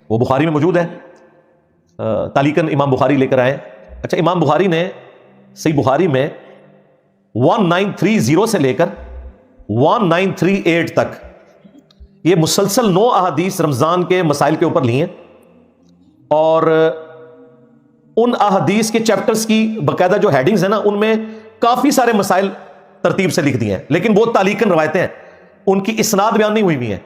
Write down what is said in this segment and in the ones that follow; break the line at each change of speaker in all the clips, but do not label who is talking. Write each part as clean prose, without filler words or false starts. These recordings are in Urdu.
وہ بخاری میں موجود ہے، تعلیقاً امام بخاری لے کر آئے. اچھا، امام بخاری نے صحیح بخاری میں 1930 سے لے کر 1938 تک یہ مسلسل 9 احادیث رمضان کے مسائل کے اوپر لی ہیں، اور ان احادیث کے چیپٹرز کی باقاعدہ جو ہیڈنگز ہیں نا، ان میں کافی سارے مسائل ترتیب سے لکھ دیے ہیں، لیکن وہ تعلیقاً روایتیں ہیں، ان کی اسناد بیان نہیں ہوئی بھی ہیں.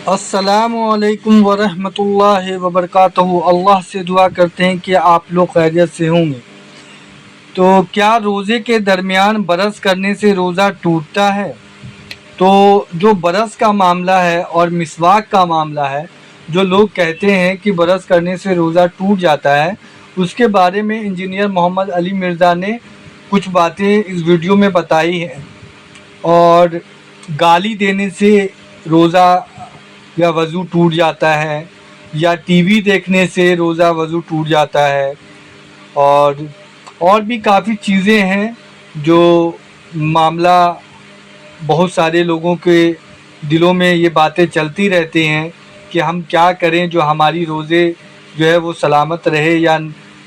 السلام علیکم ورحمۃ اللہ وبرکاتہ. اللہ سے دعا کرتے ہیں کہ آپ لوگ خیریت سے ہوں گے. تو کیا روزے کے درمیان برس کرنے سے روزہ ٹوٹتا ہے؟ تو جو برس کا معاملہ ہے اور مسواک کا معاملہ ہے، جو لوگ کہتے ہیں کہ برس کرنے سے روزہ ٹوٹ جاتا ہے، اس کے بارے میں انجینئر محمد علی مرزا نے کچھ باتیں اس ویڈیو میں بتائی ہیں. اور گالی دینے سے روزہ یا وضو ٹوٹ جاتا ہے، یا ٹی وی دیکھنے سے روزہ وضو ٹوٹ جاتا ہے، اور بھی کافی چیزیں ہیں جو معاملہ بہت سارے لوگوں کے دلوں میں یہ باتیں چلتی رہتی ہیں کہ ہم کیا کریں جو ہماری روزے جو ہے وہ سلامت رہے، یا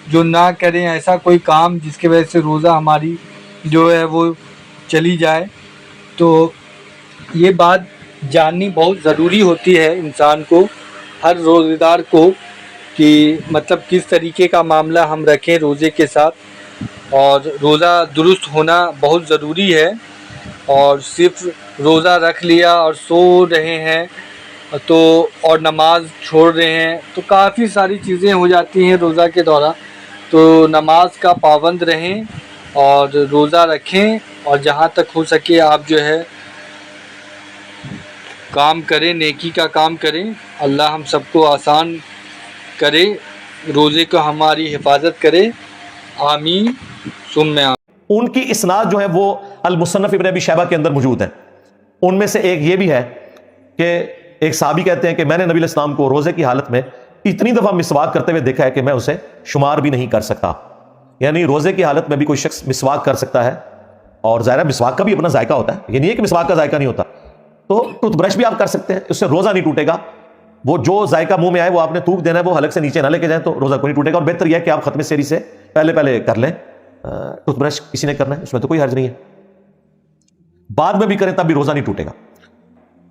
جو نہ کریں ایسا کوئی کام جس کی وجہ سے روزہ ہماری جو ہے وہ چلی جائے. تو یہ بات جاننی بہت ضروری ہوتی ہے انسان کو، ہر روزہ دار کو، کہ مطلب کس طریقے کا معاملہ ہم رکھیں روزے کے ساتھ. اور روزہ درست ہونا بہت ضروری ہے، اور صرف روزہ رکھ لیا اور سو رہے ہیں تو اور نماز چھوڑ رہے ہیں تو کافی ساری چیزیں ہو جاتی ہیں روزہ کے دوران. تو نماز کا پابند رہیں اور روزہ رکھیں، اور جہاں تک ہو سکے آپ جو ہے کام کریں، نیکی کا کام کریں. اللہ ہم سب کو آسان کرے، روزے کو ہماری حفاظت کرے. آمین ثم آمین.
ان کی اسناد جو ہے وہ المصنف ابن ابی شیبہ کے اندر موجود ہیں. ان میں سے ایک یہ بھی ہے کہ ایک صحابی کہتے ہیں کہ میں نے نبی علیہ السلام کو روزے کی حالت میں اتنی دفعہ مسواک کرتے ہوئے دیکھا ہے کہ میں اسے شمار بھی نہیں کر سکتا. یعنی روزے کی حالت میں بھی کوئی شخص مسواک کر سکتا ہے، اور ظاہر ہے مسواک کا بھی اپنا ذائقہ ہوتا ہے، یہ نہیں ہے کہ مسواک کا ذائقہ نہیں ہوتا. تو ٹوتھ برش بھی آپ کر سکتے ہیں، اس سے روزہ نہیں ٹوٹے گا. وہ جو ذائقہ منہ میں آئے وہ آپ نے تھوک دینا ہے، وہ حلق سے نیچے نہ لے کے جائیں تو روزہ کوئی نہیں ٹوٹے گا. اور بہتر یہ ہے کہ آپ ختم سحری سے پہلے کر لیں. ٹوتھ برش کسی نے کرنا ہے، اس میں تو کوئی حرج نہیں ہے، بعد میں بھی کریں تب بھی روزہ نہیں ٹوٹے گا.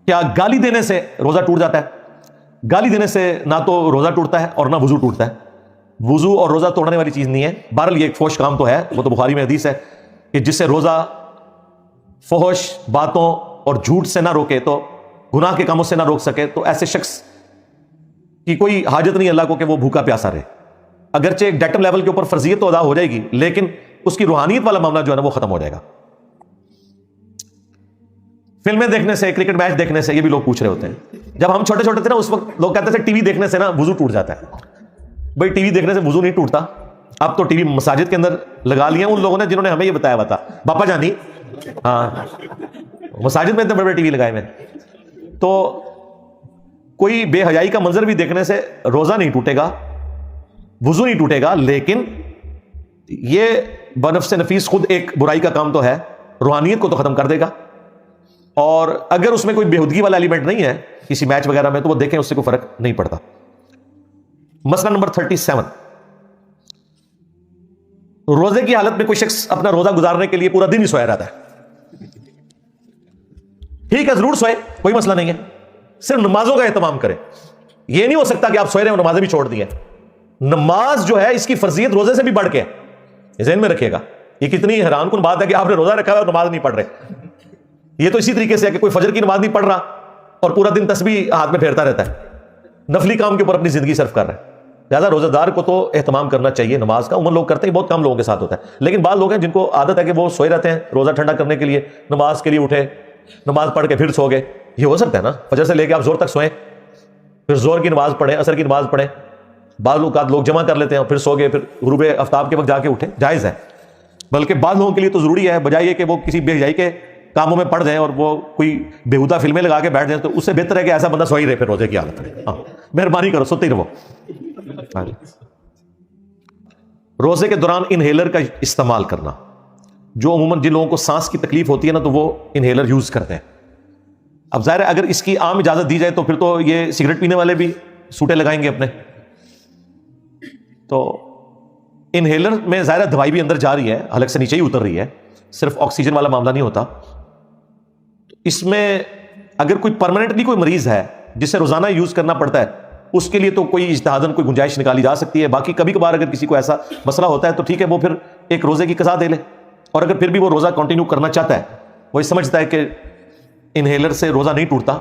کیا گالی دینے سے روزہ ٹوٹ جاتا ہے؟ گالی دینے سے نہ تو روزہ ٹوٹتا ہے اور نہ وضو ٹوٹتا ہے. وضو اور روزہ توڑنے والی چیز نہیں ہے. بہرحال یہ ایک فحش کام تو ہے، وہ تو بخاری میں حدیث ہے کہ جس سے روزہ فحش باتوں اور جھوٹ سے نہ روکے، تو گناہ کے کاموں سے نہ روک سکے، تو ایسے شخص کی کوئی حاجت نہیں اللہ کو کہ وہ بھوکا پیاسا رہے. اگرچہ ایک ڈیٹم لیول کے اوپر فرضیت تو ادا ہو جائے گی، لیکن اس کی روحانیت والا معاملہ جو ہے نا وہ ختم ہو جائے گا. فلمیں دیکھنے سے، کرکٹ میچ دیکھنے سے، یہ بھی لوگ پوچھ رہے ہوتے ہیں. جب ہم چھوٹے چھوٹے تھے نا اس وقت لوگ کہتے تھے ٹی وی دیکھنے سے نا وضو ٹوٹ جاتا ہے. بھائی ٹی وی دیکھنے سے وضو نہیں ٹوٹتا. اب تو ٹی وی مساجد کے اندر لگا لیا ان لوگوں نے جنہوں نے ہمیں یہ بتایا ہوا تھا. باپا جانی ہاں مساجد میں اتنے بڑے بڑے ٹی وی لگائے ہوئے. تو کوئی بے حیائی کا منظر بھی دیکھنے سے روزہ نہیں ٹوٹے گا، وضو نہیں ٹوٹے گا، لیکن یہ بنفس نفیس خود ایک برائی کا کام تو ہے، روحانیت کو تو ختم کر دے گا. اور اگر اس میں کوئی بےہودگی والا ایلیمنٹ نہیں ہے کسی میچ وغیرہ میں تو وہ دیکھیں، اس سے کوئی فرق نہیں پڑتا. مسئلہ نمبر 37، روزے کی حالت میں کوئی شخص اپنا روزہ گزارنے کے لیے پورا دن ہی سویا رہتا ہے. ٹھیک ہے، ضرور سوئے، کوئی مسئلہ نہیں ہے، صرف نمازوں کا اہتمام کریں. یہ نہیں ہو سکتا کہ آپ سوئے رہے اور نمازیں بھی چھوڑ دی ہیں. نماز جو ہے اس کی فرضیت روزے سے بھی بڑھ کے ہے، ذہن میں رکھیے گا. یہ کتنی حیران کن بات ہے کہ آپ نے روزہ رکھا ہے اور نماز نہیں پڑھ رہے. یہ تو اسی طریقے سے ہے کہ کوئی فجر کی نماز نہیں پڑھ رہا اور پورا دن تسبیح ہاتھ میں پھیرتا رہتا ہے، نفلی کام کے اوپر اپنی زندگی صرف کر رہا ہے. لہٰذا روزہ دار کو تو اہتمام کرنا چاہیے نماز کا. عموماً لوگ کرتے ہیں، بہت کم لوگوں کے ساتھ ہوتا ہے، لیکن بعض لوگ ہیں جن کو عادت ہے کہ وہ سوئے رہتے ہیں روزہ ٹھنڈا کرنے کے لیے، نماز کے لیے اٹھے، نماز پڑھ کے پھر سو گئے. یہ ہو سکتا ہے نا، فجر سے لے کے آپ زور تک سوئیں، پھر زور کی نماز پڑھیں، عصر کی نماز پڑھیں. بعض اوقات لوگ جمع کر لیتے ہیں اور پھر سو گئے، پھر غروب آفتاب کے وقت جا کے اٹھے، جائز ہے. بلکہ بعض لوگوں کے لیے تو ضروری ہے، بجائے یہ کہ وہ کسی بے حیائی کے کاموں میں پڑ جائیں اور وہ کوئی بےہودہ فلمیں لگا کے بیٹھ جائیں، تو اس سے بہتر ہے کہ ایسا بندہ سو ہی رہے پھر روزے کی حالت میں. ہاں مہربانی کرو، سوتے ہی رہو. روزے کے دوران انہیلر کا استعمال کرنا، جو عموماً جن لوگوں کو سانس کی تکلیف ہوتی ہے نا تو وہ انہیلر یوز کرتے ہیں. اب ظاہر ہے اگر اس کی عام اجازت دی جائے تو پھر تو یہ سگریٹ پینے والے بھی سوٹے لگائیں گے اپنے. تو انہیلر میں ظاہر دوائی بھی اندر جا رہی ہے, حلق سے نیچے ہی اتر رہی ہے, صرف آکسیجن والا معاملہ نہیں ہوتا. اس میں اگر کوئی پرماننٹلی کوئی مریض ہے جسے روزانہ یوز کرنا پڑتا ہے, اس کے لیے تو کوئی اجتہاداً کوئی گنجائش نکالی جا سکتی ہے. باقی کبھی کبھار اگر کسی کو ایسا مسئلہ ہوتا ہے تو ٹھیک ہے, وہ پھر ایک روزے کی قضا دے لے. اور اگر پھر بھی وہ روزہ کنٹینیو کرنا چاہتا ہے, وہ سمجھتا ہے کہ انہیلر سے روزہ نہیں ٹوٹتا,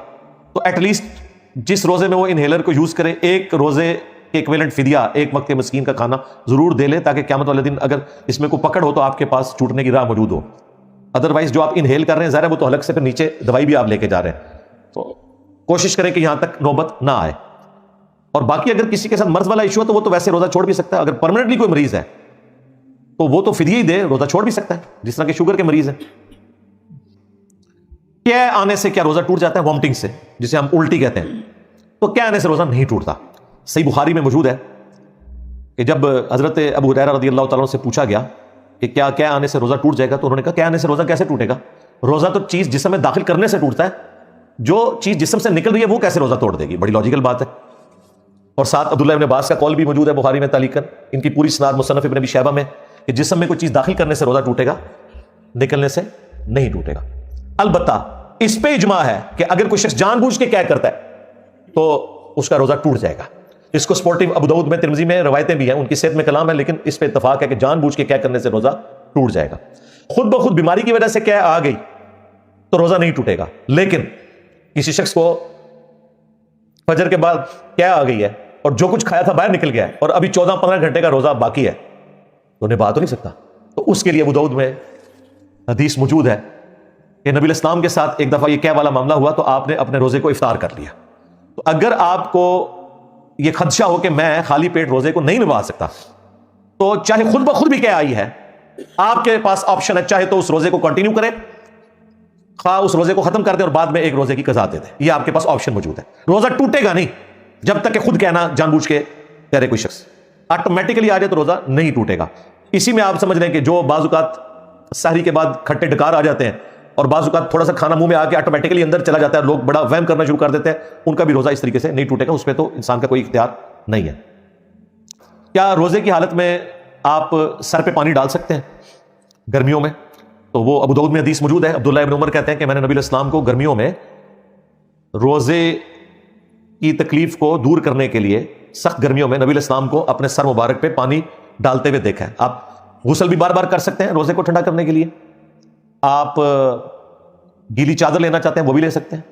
تو ایٹ لیسٹ جس روزے میں وہ انہیلر کو یوز کرے, ایک روزے کے ایکویلنٹ فدیہ, ایک وقت کے مسکین کا کھانا ضرور دے لے, تاکہ قیامت والے دن اگر اس میں کوئی پکڑ ہو تو آپ کے پاس چھوٹنے کی راہ موجود ہو. ادروائز جو آپ انہیل کر رہے ہیں ظاہر ہے وہ تو حلق سے پھر نیچے دوائی بھی آپ لے کے جا رہے ہیں, تو کوشش کریں کہ یہاں تک نوبت نہ آئے. اور باقی اگر کسی کے ساتھ مرض والا ایشو ہے تو وہ تو ویسے روزہ چھوڑ بھی سکتا ہے. اگر پرماننٹلی کوئی مریض ہے تو وہ تو فدیہ ہی دے, روزہ چھوڑ بھی سکتا ہے, جس طرح کہ شوگر کے مریض ہیں. کیا آنے سے کیا روزہ ٹوٹ جاتا ہے؟ وامٹنگ سے, جسے ہم الٹی کہتے ہیں. تو کیا آنے سے روزہ نہیں ٹوٹتا. صحیح بخاری میں موجود ہے کہ جب حضرت ابو ہریرہ رضی اللہ تعالیٰ عنہ سے پوچھا گیا کہ کیا آنے سے روزہ ٹوٹ جائے گا, تو انہوں نے کہا کیا آنے سے روزہ کیسے ٹوٹے گا؟ روزہ تو چیز جسم میں داخل کرنے سے ٹوٹتا ہے, جو چیز جسم سے نکل رہی ہے وہ کیسے روزہ توڑ دے گی؟ بڑی لاجیکل بات ہے. اور ساتھ عبداللہ ابن عباس کا قول بھی موجود ہے بخاری میں تعلیقاً, ان کی پوری اسناد مصنف ابن ابی شیبہ میں, کہ جسم میں کوئی چیز داخل کرنے سے روزہ ٹوٹے گا, نکلنے سے نہیں ٹوٹے گا. البتہ اس پہ اجماع ہے کہ اگر کوئی شخص جان بوجھ کے کیا کرتا ہے تو اس کا روزہ ٹوٹ جائے گا. اس کو سپورٹنگ ابو داؤد میں, ترمذی میں روایتیں بھی ہیں, ان کی صحت میں کلام ہے, لیکن اس پہ اتفاق ہے کہ جان بوجھ کے کیا کرنے سے روزہ ٹوٹ جائے گا. خود بخود بیماری کی وجہ سے کیا آ گئی تو روزہ نہیں ٹوٹے گا. لیکن کسی شخص کو فجر کے بعد کیا آ گئی ہے اور جو کچھ کھایا تھا باہر نکل گیا ہے, اور ابھی 14-15 گھنٹے کا روزہ باقی ہے, تو نبھا تو نہیں سکتا. تو اس کے لیے ابو داؤد میں حدیث موجود ہے کہ نبی الاسلام کے ساتھ ایک دفعہ یہ کیا والا معاملہ ہوا, تو آپ نے اپنے روزے کو افطار کر لیا. تو اگر آپ کو یہ خدشہ ہو کہ میں خالی پیٹ روزے کو نہیں نبھا سکتا, تو چاہے خود بخود بھی کیا آئی ہے, آپ کے پاس آپشن ہے, چاہے تو اس روزے کو کنٹینیو کریں, خواہ اس روزے کو ختم کر دیں اور بعد میں ایک روزے کی قضا دے دیں. یہ آپ کے پاس آپشن موجود ہے. روزہ ٹوٹے گا نہیں جب تک کہ خود کہنا جان بوجھ کے کہہ رہے کوئی شخص, آٹومیٹکلی آ جائے تو روزہ نہیں ٹوٹے گا. اسی میں آپ سمجھ لیں کہ جو بعض اوقات سحری کے بعد کھٹے ڈکار آ جاتے ہیں, اور بعض اوقات تھوڑا سا کھانا منہ میں آ کے آٹومیٹکلی اندر چلا جاتا ہے, لوگ بڑا وہم کرنا شروع کر دیتے ہیں, ان کا بھی روزہ اس طریقے سے نہیں ٹوٹے گا. اس پہ تو انسان کا کوئی اختیار نہیں ہے. کیا روزے کی حالت میں آپ سر پہ پانی ڈال سکتے ہیں گرمیوں میں؟ تو وہ ابو داؤد میں حدیث موجود ہے. عبداللہ ابن عمر کہتے ہیں کہ میں نے نبی علیہ السلام کو گرمیوں میں روزے کی تکلیف کو دور کرنے کے لیے, سخت گرمیوں میں نبی علیہ السلام کو اپنے سر مبارک پہ پانی ڈالتے ہوئے دیکھا ہے. آپ غسل بھی بار بار کر سکتے ہیں روزے کو ٹھنڈا کرنے کے لیے. آپ گیلی چادر لینا چاہتے ہیں وہ بھی لے سکتے ہیں.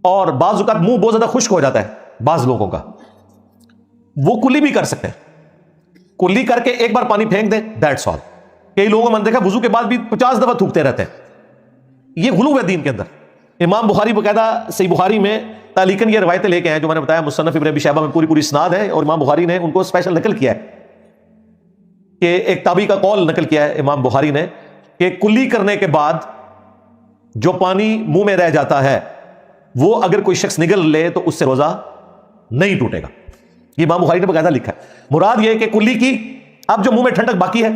اور بعض اوقات منہ بہت زیادہ خشک ہو جاتا ہے بعض لوگوں کا, وہ کلی بھی کر سکتے ہیں. کلی کر کے ایک بار پانی پھینک دیں, دیٹس آل. کئی لوگوں میں دیکھا وضو کے بعد بھی 50 دفعہ تھوکتے رہتے ہیں. یہ غلو ہے دین کے اندر. امام بخاری باقاعدہ صحیح بخاری میں تعلیقاً یہ روایتیں لے کے ہیں جو میں نے بتایا, مصنف ابن ابی شیبہ میں پوری اسناد ہے, اور امام بخاری نے ان کو اسپیشل نقل کیا ہے کہ ایک تابعی کا قول نقل کیا ہے امام بخاری نے کہ کلی کرنے کے بعد جو پانی منہ میں رہ جاتا ہے وہ اگر کوئی شخص نگل لے تو اس سے روزہ نہیں ٹوٹے گا. یہ امام بخاری نے باقاعدہ لکھا ہے. مراد یہ کہ کلی کی اب جو منہ میں ٹھنڈک باقی ہے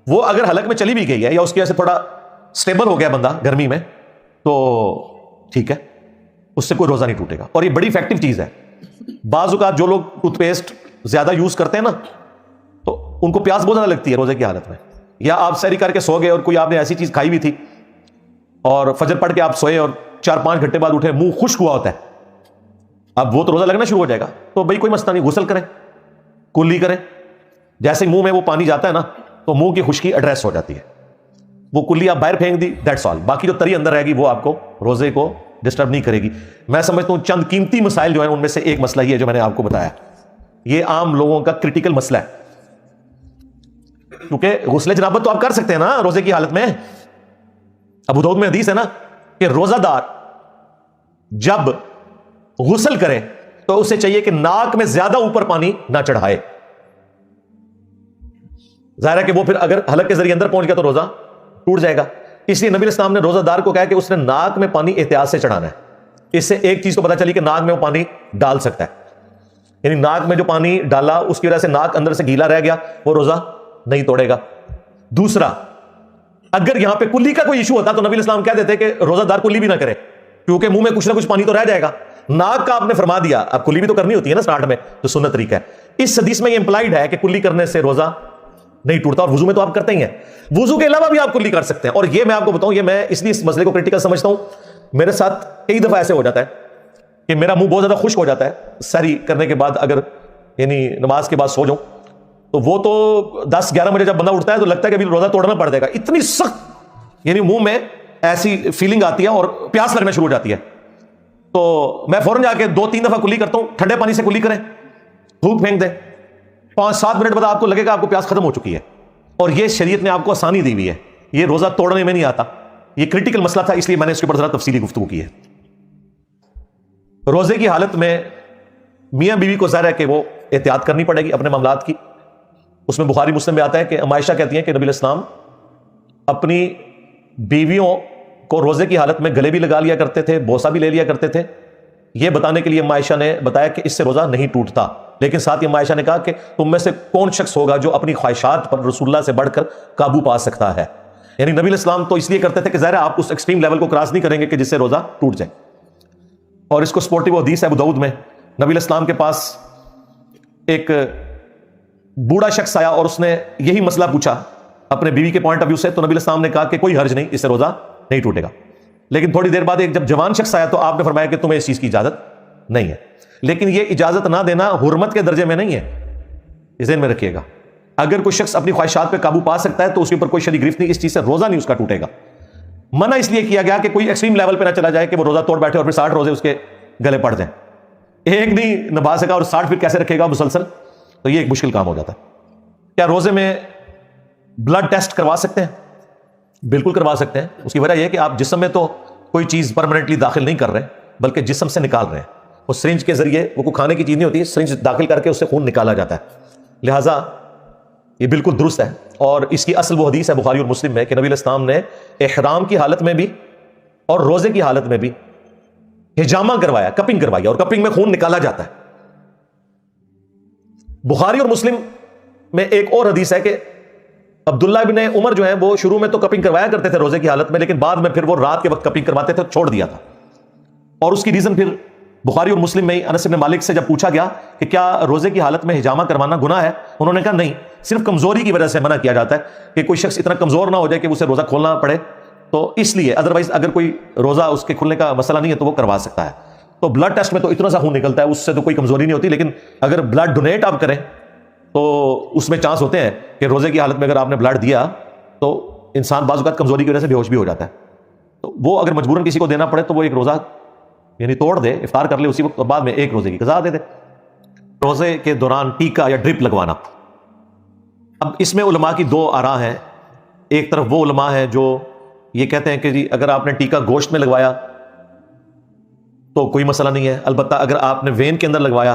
وہ اگر حلق میں چلی بھی گئی ہے, یا اس کی وجہ سے تھوڑا سٹیبل ہو گیا بندہ گرمی میں, تو ٹھیک ہے, اس سے کوئی روزہ نہیں ٹوٹے گا. اور یہ بڑی افیکٹو چیز ہے. بعض اوقات جو لوگ ٹوتھ پیسٹ زیادہ یوز کرتے ہیں نا, تو ان کو پیاس بہت زیادہ لگتی ہے روزے کی حالت میں, یا آپ سحری کر کے سو گئے اور کوئی آپ نے ایسی چیز کھائی بھی تھی اور فجر پڑھ کے آپ سوئے اور 4-5 گھنٹے بعد اٹھے, منہ خشک ہوا ہوتا ہے, اب وہ تو روزہ لگنا شروع ہو جائے گا. تو بھائی کوئی مسئلہ نہیں, غسل کریں, کلی کریں. جیسے منہ میں وہ پانی جاتا ہے نا تو منہ کی خشکی ایڈریس ہو جاتی ہے, وہ کلی آپ باہر پھینک دی, دیٹس آل. باقی جو تری اندر رہے گی وہ آپ کو روزے کو ڈسٹرب نہیں کرے گی. میں سمجھتا ہوں چند قیمتی مسائل جو ہیں ان میں سے ایک مسئلہ یہ ہے جو میں نے آپ کو بتایا, یہ عام لوگوں کا کرٹیکل مسئلہ ہے. کیونکہ غسل جنابت تو آپ کر سکتے ہیں نا روزے کی حالت میں. ابو داؤد میں حدیث ہے نا کہ روزہ دار جب غسل کرے تو اسے چاہیے کہ ناک میں زیادہ اوپر پانی نہ چڑھائے. ظاہر ہے کہ وہ پھر اگر حلق کے ذریعے اندر پہنچ گیا تو روزہ ٹوٹ جائے گا. اس لیے نبی علیہ السلام نے روزہ دار کو کہا کہ اس نے ناک میں پانی احتیاط سے چڑھانا ہے. اس سے ایک چیز تو پتہ چلی کہ ناک میں وہ پانی ڈال سکتا ہے, یعنی ناک میں جو پانی ڈالا اس کی وجہ سے ناک اندر سے گیلا رہ گیا, وہ روزہ نہیں توڑے گا. دوسرا, اگر یہاں پہ کلی کا کوئی ایشو ہوتا تو نبی علیہ السلام کہہ دیتے کہ روزہ دار کلی بھی نہ کرے, کیونکہ منہ میں کچھ نہ کچھ پانی تو رہ جائے گا. ناک کا آپ نے فرما دیا, اب کلی بھی تو کرنی ہوتی ہے نا سٹارٹ میں, تو سنت طریقہ ہے. اس حدیث میں یہ امپلائڈ ہے کہ کلی کرنے سے روزہ نہیں ٹوٹتا, اور وضو میں تو آپ کرتے ہی ہیں, وضو کے علاوہ بھی آپ کلی کر سکتے ہیں. اور یہ میں آپ کو بتاؤں, یہ میں اس لیے اس مسئلے کو کریٹیکل سمجھتا ہوں, میرے ساتھ کئی دفعہ ایسے ہو جاتا ہے کہ میرا منہ بہت زیادہ خشک ہو جاتا ہے سحری کرنے کے بعد, اگر یعنی نماز کے بعد سو جاؤں تو وہ تو 10-11 بجے جب بندہ اٹھتا ہے تو لگتا ہے کہ ابھی روزہ توڑنا پڑ جائے گا, اتنی سخت یعنی منہ میں ایسی فیلنگ آتی ہے اور پیاس لگنا شروع ہو جاتی ہے. تو میں فوراً جا کے 2-3 دفعہ کلی کرتا ہوں, ٹھنڈے پانی سے کلی کریں, دھوپ پھینک دیں, 5-7 منٹ بعد آپ کو لگے گا آپ کو پیاس ختم ہو چکی ہے. اور یہ شریعت نے آپ کو آسانی دی ہوئی ہے, یہ روزہ توڑنے میں نہیں آتا. یہ کریٹیکل مسئلہ تھا, اس لیے میں نے اس کے اوپر ذرا تفصیلی گفتگو کی ہے. روزے کی حالت میں میاں بیوی کو ظاہر ہے کہ وہ احتیاط کرنی پڑے گی اپنے معاملات کی. اس میں بخاری مسلم میں آتا ہے کہ عائشہ کہتی ہیں کہ نبی الاسلام اپنی بیویوں کو روزے کی حالت میں گلے بھی لگا لیا کرتے تھے, بوسہ بھی لے لیا کرتے تھے, یہ بتانے کے لیے عائشہ نے بتایا کہ اس سے روزہ نہیں ٹوٹتا. لیکن ساتھ ہی عائشہ نے کہا کہ تم میں سے کون شخص ہوگا جو اپنی خواہشات پر رسول اللہ سے بڑھ کر قابو پا سکتا ہے. یعنی نبی الاسلام تو اس لیے کرتے تھے کہ ظاہر ہے آپ اس ایکسٹریم لیول کو کراس نہیں کریں گے کہ جس سے روزہ ٹوٹ جائے. اور اس کو سپورٹیو حدیث ہے ابو داؤد میں, نبی الاسلام کے پاس ایک بوڑھا شخص آیا اور اس نے یہی مسئلہ پوچھا اپنے بیوی کے پوائنٹ آف ویو سے, تو نبی الاسلام نے کہا کہ کوئی حرج نہیں, اس سے روزہ نہیں ٹوٹے گا. لیکن تھوڑی دیر بعد ایک جب جوان شخص آیا تو آپ نے فرمایا کہ تمہیں اس چیز کی اجازت نہیں ہے. لیکن یہ اجازت نہ دینا حرمت کے درجے میں نہیں ہے, یہ ذہن میں رکھیے گا. اگر کوئی شخص اپنی خواہشات پہ قابو پا سکتا ہے تو اس کے اوپر کوئی شرعی گرفت نہیں, اس چیز سے روزہ نہیں اس کا ٹوٹے گا. منع اس لیے کیا گیا کہ کوئی ایکسٹریم لیول پہ نہ چلا جائے کہ وہ روزہ توڑ بیٹھے اور پھر 60 روزے اس کے گلے پڑ جائیں. ایک نہیں نبھا سکا اور 60 پھر کیسے رکھے گا مسلسل, تو یہ ایک مشکل کام ہو جاتا ہے. کیا روزے میں بلڈ ٹیسٹ کروا سکتے ہیں؟ بالکل کروا سکتے ہیں. اس کی وجہ یہ ہے کہ آپ جسم میں تو کوئی چیز پرماننٹلی داخل نہیں کر رہے بلکہ جسم سے نکال رہے ہیں. وہ سرنج کے ذریعے, وہ کوئی کھانے کی چیز نہیں ہوتی, سرنج داخل کر کے اس سے خون نکالا جاتا ہے. لہٰذا یہ بالکل درست ہے. اور اس کی اصل وہ حدیث ہے بخاری اور مسلم میں کہ نبی علیہ السلام نے احرام کی حالت میں بھی اور روزے کی حالت میں بھی ہجامہ کروایا, کپنگ کروائی, اور کپنگ میں خون نکالا جاتا ہے. بخاری اور مسلم میں ایک اور حدیث ہے کہ عبداللہ ابن عمر جو ہیں وہ شروع میں تو کپنگ کروایا کرتے تھے روزے کی حالت میں, لیکن بعد میں پھر وہ رات کے وقت کپنگ کرواتے تھے, چھوڑ دیا تھا. اور اس کی ریزن پھر بخاری اور مسلم میں انس بن مالک سے جب پوچھا گیا کہ کیا روزے کی حالت میں ہجامہ کروانا گناہ ہے, انہوں نے کہا نہیں, صرف کمزوری کی وجہ سے منع کیا جاتا ہے کہ کوئی شخص اتنا کمزور نہ ہو جائے کہ اسے روزہ کھولنا پڑے, تو اس لیے. ادروائز اگر کوئی روزہ اس کے کھلنے کا مسئلہ نہیں ہے تو وہ کروا سکتا ہے. تو بلڈ ٹیسٹ میں تو اتنا سا خون نکلتا ہے, اس سے تو کوئی کمزوری نہیں ہوتی. لیکن اگر بلڈ ڈونیٹ آپ کریں تو اس میں چانس ہوتے ہیں کہ روزے کی حالت میں اگر آپ نے بلڈ دیا تو انسان بعض اوقات کمزوری کی وجہ سے بے ہوش بھی ہو جاتا ہے. تو وہ اگر مجبوراً کسی کو دینا پڑے تو وہ ایک روزہ یعنی توڑ دے, افطار کر لے اسی وقت, اور بعد میں ایک روزے کی قضا دے دے. روزے کے دوران ٹیکا یا ڈرپ لگوانا, اب اس میں علماء کی 2 آراء ہیں. ایک طرف وہ علماء ہیں جو یہ کہتے ہیں کہ جی اگر آپ نے ٹیکا گوشت میں لگوایا تو کوئی مسئلہ نہیں ہے, البتہ اگر آپ نے وین کے اندر لگوایا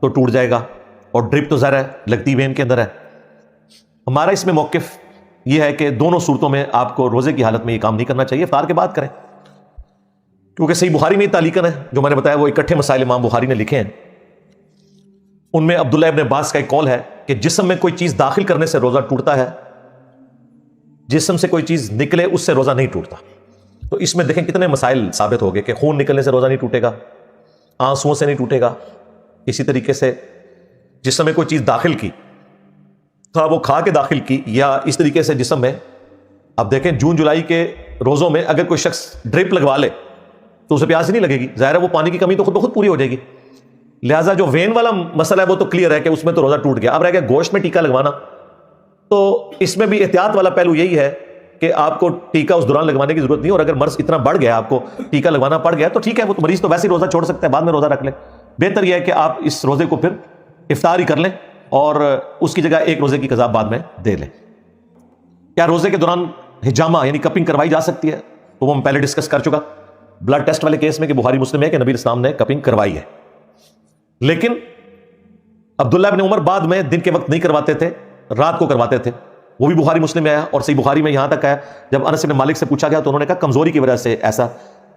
تو ٹوٹ جائے گا, اور ڈرپ تو ظاہر ہے لگتی وین کے اندر ہے. ہمارا اس میں موقف یہ ہے کہ دونوں صورتوں میں آپ کو روزے کی حالت میں یہ کام نہیں کرنا چاہیے, افطار کے بعد کریں. کیونکہ صحیح بخاری میں تعلیقاً ہے جو میں نے بتایا, وہ اکٹھے مسائل امام بخاری نے لکھے ہیں. ان میں عبداللہ ابن عباس کا ایک قول ہے کہ جسم میں کوئی چیز داخل کرنے سے روزہ ٹوٹتا ہے, جسم سے کوئی چیز نکلے اس سے روزہ نہیں ٹوٹتا. تو اس میں دیکھیں کتنے مسائل ثابت ہو گئے کہ خون نکلنے سے روزہ نہیں ٹوٹے گا, آنسوؤں سے نہیں ٹوٹے گا. اسی طریقے سے جسم میں کوئی چیز داخل کی, تھا وہ کھا کے داخل کی یا اس طریقے سے جسم میں, اب دیکھیں جون جولائی کے روزوں میں اگر کوئی شخص ڈرپ لگوا لے تو اسے پیاس نہیں لگے گی, ظاہر ہے وہ پانی کی کمی تو خود بخود پوری ہو جائے گی. لہٰذا جو وین والا مسئلہ ہے وہ تو کلیئر ہے کہ اس میں تو روزہ ٹوٹ گیا. اب رہ گیا گوشت میں ٹیکا لگوانا, تو اس میں بھی احتیاط والا پہلو یہی ہے کہ آپ کو ٹیکا اس دوران لگوانے کی ضرورت نہیں, اور اگر مرض اتنا بڑھ گیا آپ کو ٹیکا لگوانا پڑ گیا تو ٹھیک ہے, وہ تو مریض تو ویسے ہی روزہ چھوڑ سکتا ہے, بعد میں روزہ رکھ لے. بہتر یہ ہے کہ آپ اس روزے کو پھر افطار ہی کر لیں اور اس کی جگہ ایک روزے کی قضا بعد میں دے لیں. کیا روزے کے دوران ہجامہ یعنی کپنگ کروائی جا سکتی ہے؟ تو وہ ہم پہلے ڈسکس کر چکا بلڈ ٹیسٹ والے کیس میں کہ بخاری مسلم ہے کہ نبی اسلام نے کپنگ کروائی ہے. لیکن عبداللہ بن عمر بعد میں دن کے وقت نہیں کرواتے تھے, رات کو کرواتے تھے. وہ بھی بخاری مسلم میں آیا, اور صحیح بخاری میں یہاں تک آیا جب انس بن مالک سے پوچھا گیا تو انہوں نے کہا کمزوری کی وجہ سے ایسا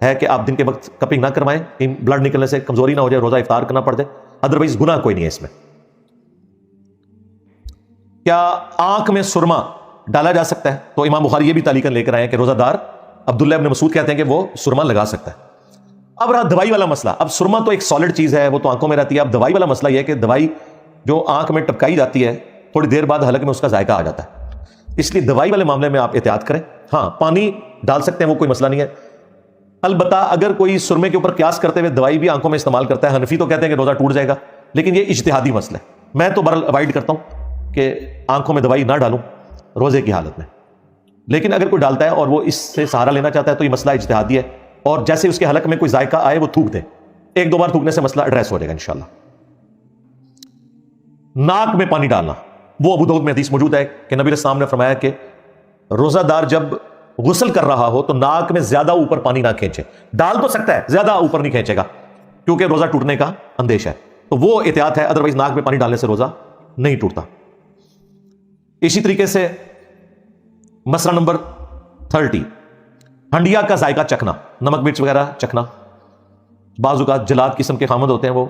ہے کہ آپ دن کے وقت کپنگ نہ کروائیں, بلڈ نکلنے سے کمزوری نہ ہو جائے, روزہ افطار کرنا پڑ جائے, ادروائز گناہ کوئی نہیں ہے اس میں. کیا آنکھ میں سرما ڈالا جا سکتا ہے؟ تو امام بخاری یہ بھی تعلیقاً لے کر آئے ہیں کہ روزہ دار عبداللہ ابن مسعود کہتے ہیں کہ وہ سرما لگا سکتا ہے. اب رہا دوائی والا مسئلہ. اب سرما تو ایک سالڈ چیز ہے, وہ تو آنکھوں میں رہتی ہے. اب دوائی والا مسئلہ یہ ہے کہ دوائی جو آنکھ میں ٹپکائی جاتی ہے تھوڑی دیر بعد حلق میں اس کا ذائقہ آ جاتا ہے, اس لیے دوائی والے معاملے میں آپ احتیاط کریں. ہاں پانی ڈال سکتے ہیں, وہ کوئی مسئلہ نہیں ہے. البتہ اگر کوئی سرمے کے اوپر قیاس کرتے ہوئے دوائی بھی آنکھوں میں استعمال کرتا ہے, حنفی تو کہتے ہیں کہ روزہ ٹوٹ جائے گا, لیکن یہ اجتہادی مسئلہ ہے. میں تو بہرحال اوائڈ کرتا ہوں کہ آنکھوں میں دوائی نہ ڈالوں روزے کی حالت میں. لیکن اگر کوئی ڈالتا ہے اور وہ اس سے سہارا لینا چاہتا ہے تو یہ مسئلہ اجتہادی ہے, اور جیسے اس کے حلق میں کوئی ذائقہ آئے وہ تھوک دے, 1-2 بار تھوکنے سے مسئلہ ایڈریس ہو جائے گا انشاءاللہ. ناک میں پانی ڈالنا, وہ ابو داؤد میں حدیث موجود ہے کہ نبی علیہ السلام نے فرمایا کہ روزہ دار جب غسل کر رہا ہو تو ناک میں زیادہ اوپر پانی نہ کھینچے. ڈال تو سکتا ہے, زیادہ اوپر نہیں کھینچے گا کیونکہ روزہ ٹوٹنے کا اندیشہ ہے, تو وہ احتیاط ہے. ادروائز ناک میں پانی ڈالنے سے روزہ نہیں ٹوٹتا. اسی طریقے سے مسئلہ نمبر 30, ہنڈیا کا ذائقہ چکھنا, نمک مرچ وغیرہ چکھنا. بعض اوقات جلاد قسم کے خامد ہوتے ہیں, وہ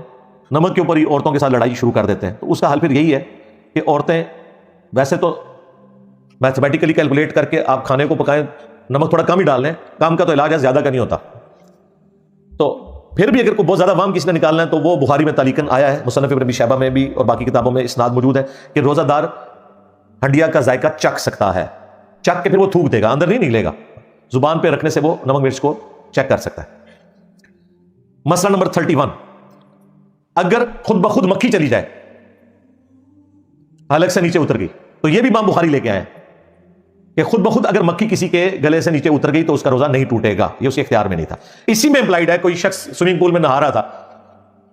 نمک کے اوپر ہی عورتوں کے ساتھ لڑائی شروع کر دیتے ہیں. تو اس کا حل پھر یہی ہے کہ عورتیں ویسے تو میتھمیٹیکلی کیلکولیٹ کر کے آپ کھانے کو پکائیں, نمک تھوڑا کم ہی ڈال لیں, کام کا تو علاج ہے, زیادہ کا نہیں ہوتا. تو پھر بھی اگر کوئی بہت زیادہ وام کسی نے نکالنا ہے تو وہ بخاری میں تعلیقاً آیا ہے, مصنف ابن ابی شیبہ میں بھی اور باقی کتابوں میں اسناد موجود ہے کہ روزہ دار ہنڈیا کا ذائقہ چکھ سکتا ہے. چکھ کے پھر وہ تھوک دے گا, اندر نہیں نکلے گا, زبان پہ رکھنے سے وہ نمک مرچ کو چیک کر سکتا ہے. مسئلہ نمبر 31, اگر خود بخود مکھی چلی جائے, حلق سے نیچے اتر گئی, تو یہ بھی امام بخاری لے کے آئے ہیں کہ خود بخود اگر مکھی کسی کے گلے سے نیچے اتر گئی تو اس کا روزہ نہیں ٹوٹے گا, یہ اس کے اختیار میں نہیں تھا. اسی میں امپلائڈ ہے کوئی شخص سوئمنگ پول میں نہا رہا تھا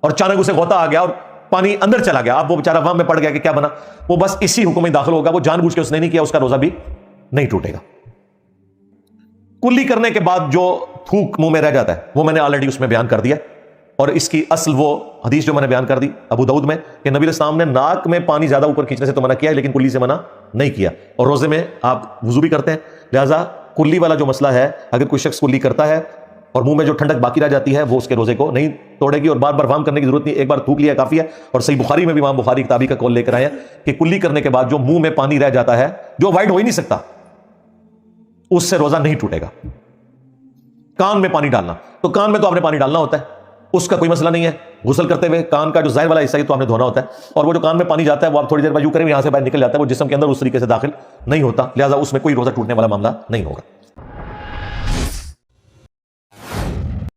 اور اچانک اسے غوطہ آ گیا اور پانی اندر چلا گیا, اب وہ بیچارہ وہاں میں پڑ گیا کہ کیا بنا, وہ بس اسی حکم میں داخل ہوگا, وہ جان بوجھ کے اس نے نہیں کیا, اس کا روزہ بھی نہیں ٹوٹے گا. کلی کرنے کے بعد جو تھوک منہ میں رہ جاتا ہے وہ میں نے آلریڈی اس میں بیان کر دیا, اور اس کی اصل وہ حدیث جو میں نے بیان کر دی ابو داؤد میں کہ نبی علیہ السلام نے ناک میں پانی زیادہ اوپر کھینچنے سے تو منع کیا ہے, لیکن کلی سے منع نہیں کیا. اور روزے میں آپ وضو بھی کرتے ہیں, لہٰذا کلی والا جو مسئلہ ہے, اگر کوئی شخص کلی کرتا ہے اور منہ میں جو ٹھنڈک باقی رہ جاتی ہے وہ اس کے روزے کو نہیں توڑے گی, اور بار بار وام کرنے کی ضرورت نہیں, ایک بار تھوک لیا کافی ہے. اور صحیح بخاری میں بھی امام بخاری کتابی کا قول لے کر آئے ہیں کہ کلی کرنے کے بعد جو منہ میں پانی رہ جاتا ہے, جو اوائڈ ہو ہی نہیں سکتا, اس سے روزہ نہیں ٹوٹے گا. کان میں پانی ڈالنا, تو کان میں تو آپ نے پانی ڈالنا ہوتا ہے, اس کا کوئی مسئلہ نہیں ہے. غسل کرتے ہوئے کان کا جو ظاہر والا حصہ ہے تو آپ نے دھونا ہوتا ہے, اور وہ جو کان میں پانی جاتا ہے وہ آپ تھوڑی دیر بعد یوں کریں یہاں سے باہر نکل جاتا ہے, وہ جسم کے اندر اس طریقے سے داخل نہیں ہوتا, لہٰذا اس میں کوئی روزہ ٹوٹنے والا معاملہ نہیں ہوگا.